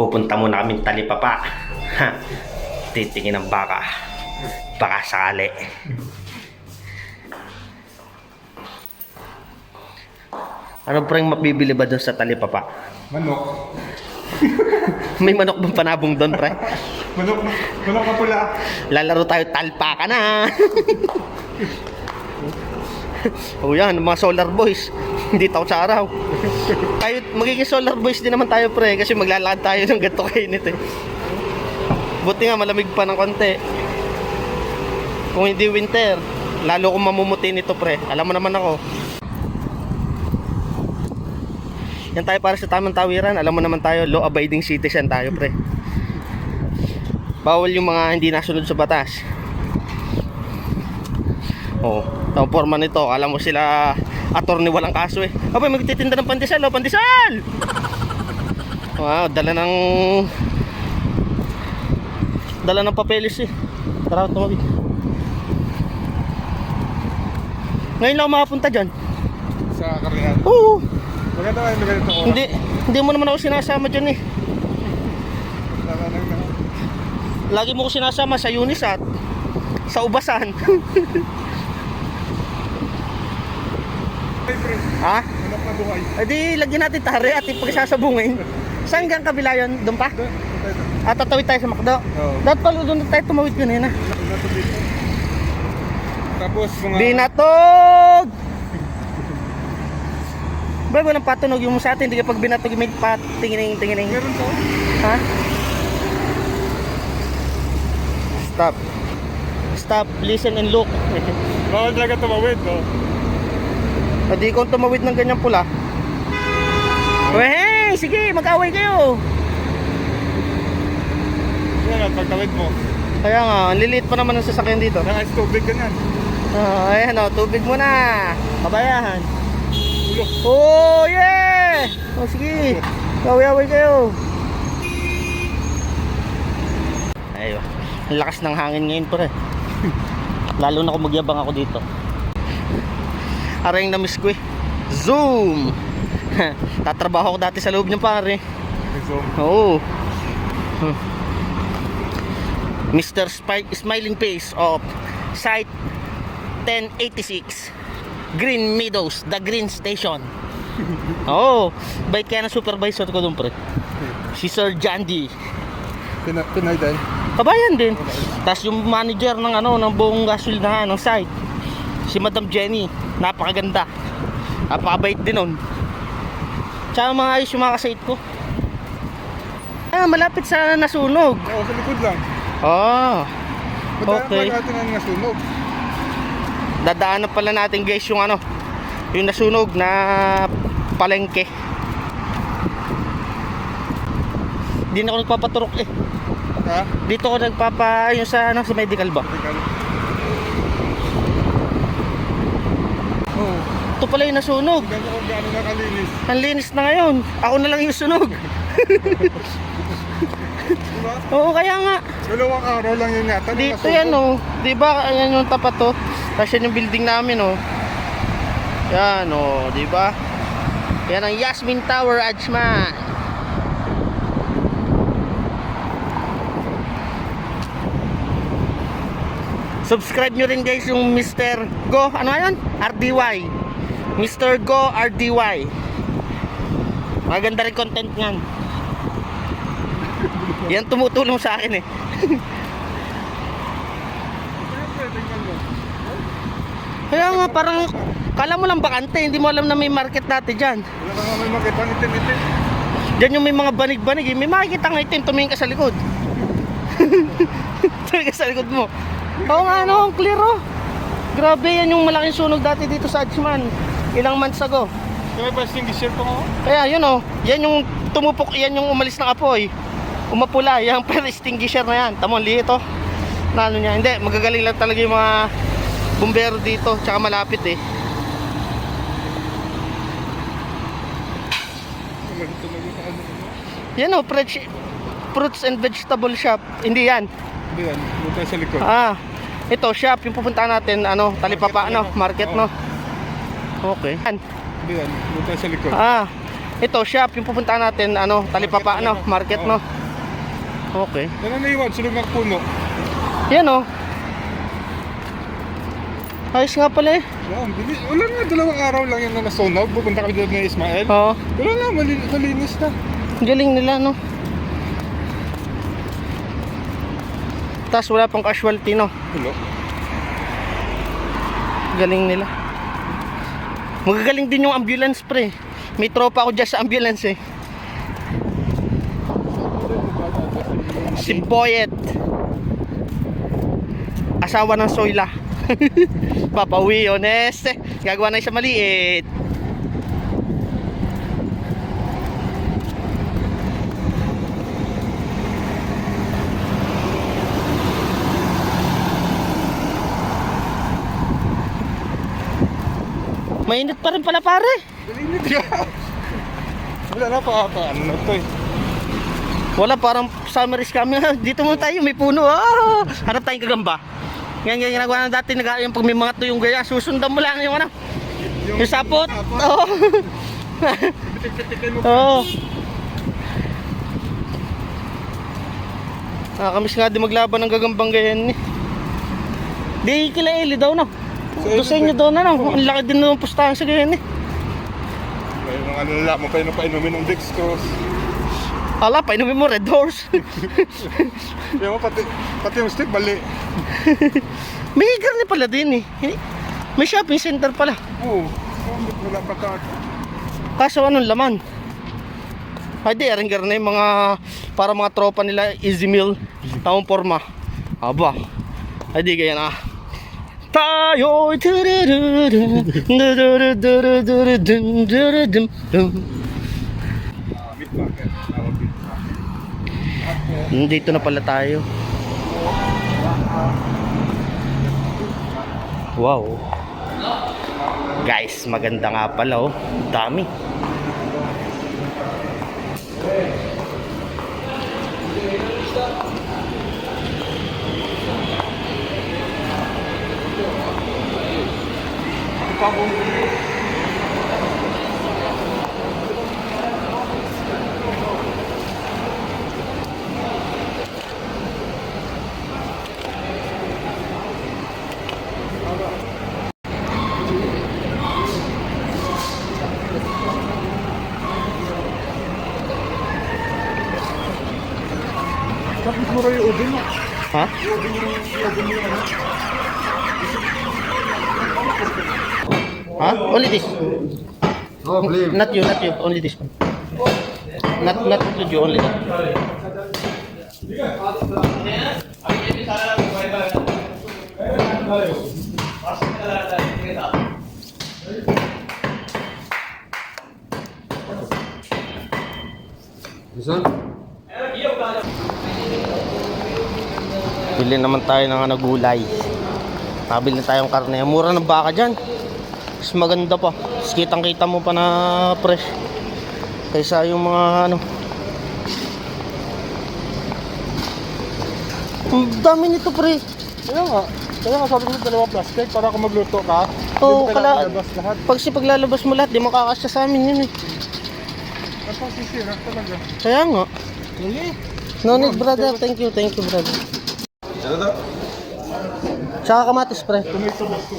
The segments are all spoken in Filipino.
Pupunta muna kami Talipapa. Ha, titingin ng baka. Baka sakali. Ano pa rin mabibili ba doon sa Talipapa? Manok. May manok bang panabong doon, pre? Manok na pula. Lalaro tayo talpaka na. Oh yan, mga solar boys. Hindi takot sa araw. Tayo, magiging solar boys din naman tayo, pre. Kasi maglalakad tayo ng ganito kainit eh. Buti nga malamig pa ng konti. Kung hindi winter, lalo kong mamumuti nito, pre. Alam mo naman ako. Yan tayo para sa tamang tawiran. Alam mo naman tayo, law abiding citizen tayo, pre. Bawal yung mga hindi nasunod sa batas. Oh, ang forma nito, alam mo sila attorney walang kaso eh. Abay, magtitinda ng pandesal, oh, pandesal! Wow, dala ng papeles eh. Tara, tumawid. Ngayon lang ako makapunta dyan. Sa karnihan. Oo. Maganda kayo lugar ito. Hindi mo naman ako sinasama dyan eh. Lagi mo ko sinasama sa Unisat, sa Ubasan. Ha? Manok na buhay. E di, lagyan natin tari at ipagkasasabungin. Saan gang kabila yun? Doon pa? At tatawid tayo sa Macdo? Oo. Dapat pala doon tayo tumawid kanina. Tapos mga... Binatog! Ba, walang patunog yung sa atin. Hindi kapag binatog may patingining. Meron to? Ha? Stop. Stop, listen and look. Bawal talaga tumawid, no? Hindi ko tumawid ng ganyang pula. Weh, sige, mag-away kayo. Yan, pagtawid mo. Kaya nga, ang liliit pa naman ang sasakyan dito. Naka-ice tubig ganyan. Ayan o, tubig mo na. Kabayahan. Ulo. Oh, yeah! Oh, sige. Away-away kayo. Ayun. Ang lakas ng hangin ngayon, pre. Lalo na kung magyabang ako dito. Aray na miss ko eh. Zoom! Tatrabaho ko dati sa loob niya, pare. So, Oo. Mr. Smiling Face of Site 1086 Green Meadows, the Green Station. Oo. Bait kaya na supervisor ko doon, pre. Si Sir Jandy. Pinay din. Kabayan din. Tapos yung manager ng ng buong gasolinahan ng site, si Madam Jenny, napakaganda. Napakabait din nun. Tsaka mga ayos yung mga kasait ko. Ah, malapit sa nasunog. Oo, sa likod lang. Ah, okay. Madaan natin ang nasunog. Dadaanan pala natin, guys, yung yung nasunog na palengke. Hindi na ako nagpapaturok eh. Ha? Dito ako yung sa sa medical ba? Oo. Ito pala yung nasunog. Gano'n kung gaano nakalinis. Ang linis na ngayon. Ako na lang yung sunog. Diba? Oo, kaya nga. Dalawang araw lang yun yata. nung Dito nasunog. yan oh. Diba? Ayan yung tapat to. Tapos yan yung building namin oh. Yan oh. Diba? Yan ang Yasmin Tower, Ajman. Subscribe nyo rin, guys, yung Mr. Go. Ano yan? RDY. Mr. Go RDY. Maganda rin content nyan. Yan tumutulong sa akin eh. Siyempre, tingnan mo. Kaya nga parang kala mo lang bakante, hindi mo alam na may market dati dyan. Wala ka nga may makita itim-itim. Dyan yung may mga banig-banig eh. May makikita ng itim, tumingin ka sa likod. Tumingin ka sa likod mo. Oo nga ang clear oh. Grabe, yan yung malaking sunog dati dito sa Ajman. Ilang months ago. Kaya ba extinguisher pa ko? Kaya yun oh, yan yung tumupok, yan yung umalis ng apoy. Umapula, yung fire extinguisher na yan. Tamo, liit oh. Na niya, hindi, magagaling lang talaga yung mga bumbero dito, tsaka malapit eh. Yan oh, fruits and vegetable shop. Hindi yan. Hindi yan, doon tayo sa likod. Ah, ito shop, yung pupuntahan natin, Talipapa, market no. Okay. Yan. Hindi yan, doon tayo sa likod. Ah, Ito, shop, yung pupuntahan natin, ano, Talipapa, ano, market, no? Okay. Yan ang naiwan, sulog ng puno. Yan, oh. Ayos nga pala eh. Yan, wala nga, 2 araw lang yan na nasunog. Pupunta kami doon ng Ismael. Oo. Wala nga, malinis na. Galing nila, no? Tapos wala pang casualty, no? Hello. Galing nila. Magagaling din yung ambulance, pre. May tropa ako dyan sa ambulance, eh. Si Boyet. Asawa ng Soyla. Papauwi, honest. Gagawa na siya maliit. Mainit pa rin pala, pare. Galinit ka. Wala na pa, ano na to eh. Wala, parang summer is coming. Dito muna tayo, may puno. Ah! Harap tayong gagamba. Yan ginagawa na dati, yung pag may mga tuyong gaya, susundan mo lang yung ano. Yung sapot. Oo. Oo. Nakakamiss nga din maglaban ng gagambang ganyan eh. Di kila Eli daw na. Doon sa inyo daw na lang. Ang laki din ng pustahan sa ganyan eh. May mga nalala mo pa yun painumin ng dextrose. Hala, painumin mo Red Horse. Kaya mo pati yung stick bali. May garni pala din eh. May shopping center pala. Oo. Wala pa ta. Kaso anong laman? Ay di, aring na yung mga para mga tropa nila easy meal. Taong forma. Aba. Ay di kaya na. Tayo dito na pala tayo. Wow. Guys, maganda nga pala oh. Dami. Tapos mura yung oven mo. Ha? Ha? Only this. Oh, blame. Not you, only this one. Not include you, only that. This one? Bili naman tayo ng ano, gulay. Nabili na tayong karne. Mura ng baka dyan. Mas maganda pa. Mas kitang-kita mo pa na fresh. Kaysa yung mga ano. Ang dami nito, pre. Kaya nga. Kaya nga sabi ko 2 plastic para kung magluto ka. Oo, hindi mo kailangan ilabas lahat. paglalabas mo lahat, di makakasya sa amin yun eh. Tapos sisira talaga. Kaya nga. Hindi. No need, brother. Thank you, brother. Ano daw? Tsaka kamatis, pre. Tomato basko.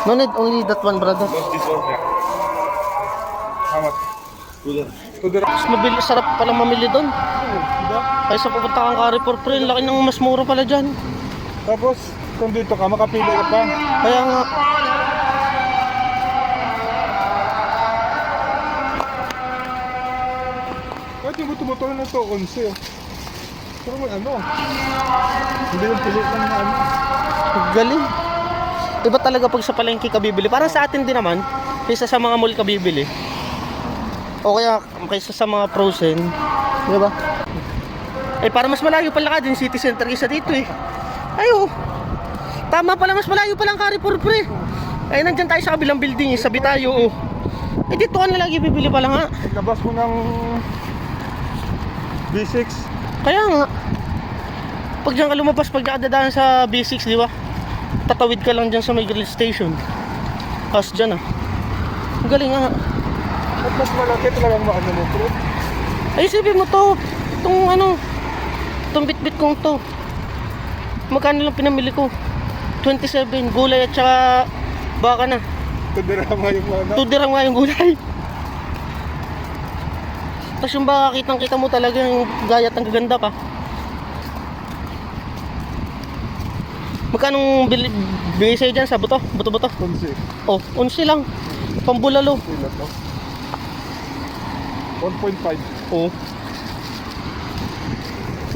No need, only that one, brother. This one here. How much? Tudor. Mas mabili, sarap palang mamili doon. Diba? Kaysa pupunta kang Carrefour, pre. Laki ng mas mura pala dyan. Tapos, kung dito ka, makapili ka pa. Kaya nga. Kahit yung buto-buto na ito, 11 oh. Pero may ano. Hindi yung pili lang na ano. Galing. Iba talaga pag sa palengke ka bibili. Para sa atin din naman, kaysa sa mga mall ka bibili. O kaya kaysa sa mga frozen. Di ba? Eh para mas malayo pala ka din city center kaysa dito eh. Ayo. Tama pala, mas malayo pala ang Carrefour, pre. Ay, nandyan tayo sa kabilang building, sabi tayo, oh. Eh, dito ka na lagi bibili pala nga. Labas mo ng B6. Kaya nga. Pag dyan ka lumabas, pag nakadadaan sa B6, di ba? Tatawid ka lang dyan sa may grill station. Tapos dyan, ah. Ang galing nga. At mas malaki talagang maano mo, bro. Ay, isipin mo to. Itong ano, itong bit-bit kong to. Magkano lang pinamili ko? 27, gulay at saka baka na. Tudirama yung ano. 2 dirham nga yung gulay. Tapos yung baka, kitang-kita mo talaga yung gayat ang gaganda pa. Magkano bigay sa'yo dyan sa buto? Buto-buto? Konsi. Oh, 11 lang. Pambulalo. Sila to. 1.5. Oh.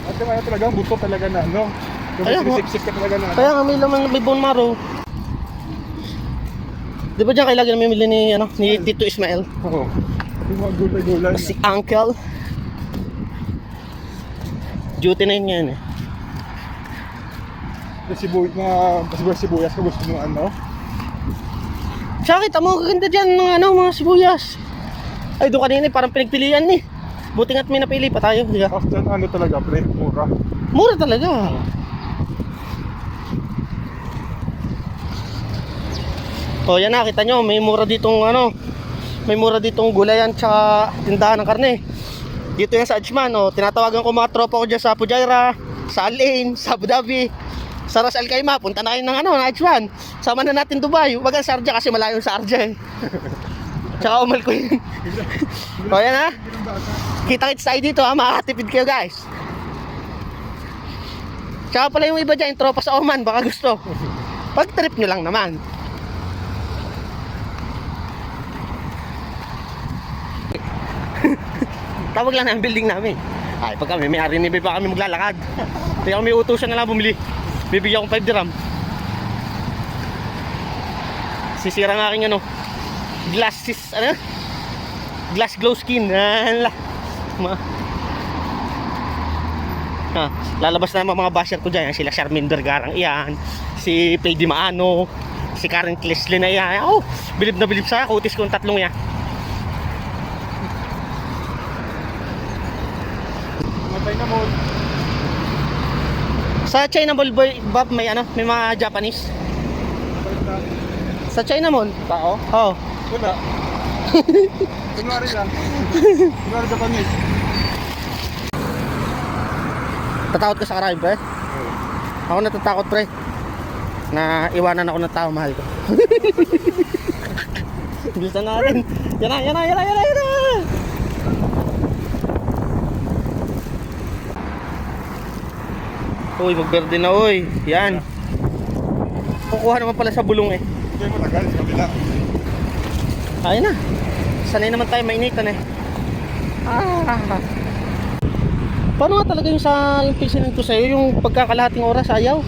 At yung ano talaga, buto talaga na ano. Yung Kaya nga. sinisip-sip ka talaga na ano. Kaya nga may laman, may bone marrow. Di ba dyan kayo lagi namimili ni Tito Ismael? Oo. Yung mga gulay-gulay. Si Uncle. Duty na yun yan eh. Yung sibuyas ko gusto mo ano. Tsaka kita mo, kaganda dyan ng mga sibuyas. Ay, doon kanina parang pinagpilian eh. Buti nga't may napili pa tayo, di ba? Tapos dyan ano talaga, pre, mura. Mura talaga. O yan na, kita nyo, may mura ditong may mura ditong gulayan tsaka tindahan ng karne. Dito yan sa Ajman, tinatawagan ko mga tropa ko dyan sa Fujairah, sa Al Ain, sa Abu Dhabi, sa Ras Al Khaimah. Punta na kayo ng Ajman. Sama na natin Dubai. Huwag ang Sharjah kasi malayo sa Sharjah eh. Tsaka umal ko yun. O yan ha. Kita-kits tayo dito ha. Makakatipid kayo guys. Tsaka pala yung iba dyan, yung tropa sa Oman. Baka gusto. Pag trip nyo lang naman. Tawag lang na ang building namin. Ay, pag kami, may ari pa kami maglalakad. Kaya kami utusan na lang bumili. Bibigyan ko 5 dirham. Sisira ng aking glass glow skin. Lalabas na mga basher ko dyan. Sila Charmaine Vergarang iyan, si Pedi Maano, si Karen Klesley na iyan. Oh, bilib na bilib sa kutis kong tatlong yan. Matay na mo. Sa China Mall Bob, may mga Japanese. Sa China Mall. Tao? Oh. Wala. Kunwari lang. Kunwari Japanese. Tatakot ka sa karami, pre? Ako natatakot, pre. Na iwanan ako ng tao, mahal ko. Bilisan natin. Yan na. Uy, magberde na, uy. Yan. Kukuha naman pala sa bulong eh. Hindi mo tagal sa kabila. Ayun na. Sanay naman tayo mainitan eh. Paano nga talaga yung pinsinan ko sa'yo, yung pagkakalahating oras, ayaw?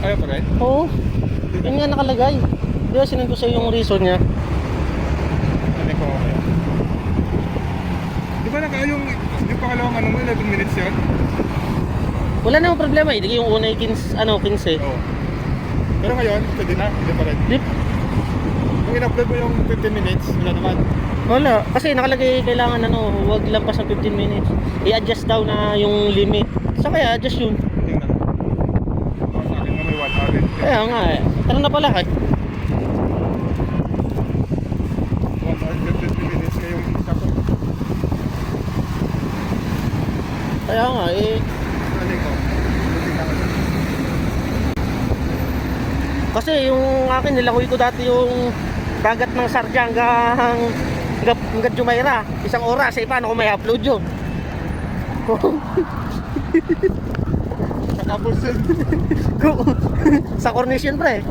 Ayaw pa rin? Oo. Yun nga nakalagay. Di ba sinan ko sa'yo yung reason niya? Ano ko? Di ba yung pangalawang 11 minutes yun? Wala namang problema eh. Yung una yung 15. Oo. Pero ngayon, pwede na, hindi pa rin. Dip. Kung in-upload mo yung 15 minutes, wala naman. Wala. Kasi nakalagay kailangan huwag lampas ng 15 minutes. I-adjust daw na yung limit. Saan kaya adjust yun? Tingnan. Sa akin nga may 1 hour. Kaya nga eh. Tara na pala eh. 1 hour, 15 minutes ngayong isa ko. Kaya nga eh. Ano ko? Kasi yung akin nilakoy ko dati yung dagat ng Sharjah hanggang Jumeirah. 1 oras. Eh paano kung may upload yun? Nakabusin. Sa Cornish yun pre.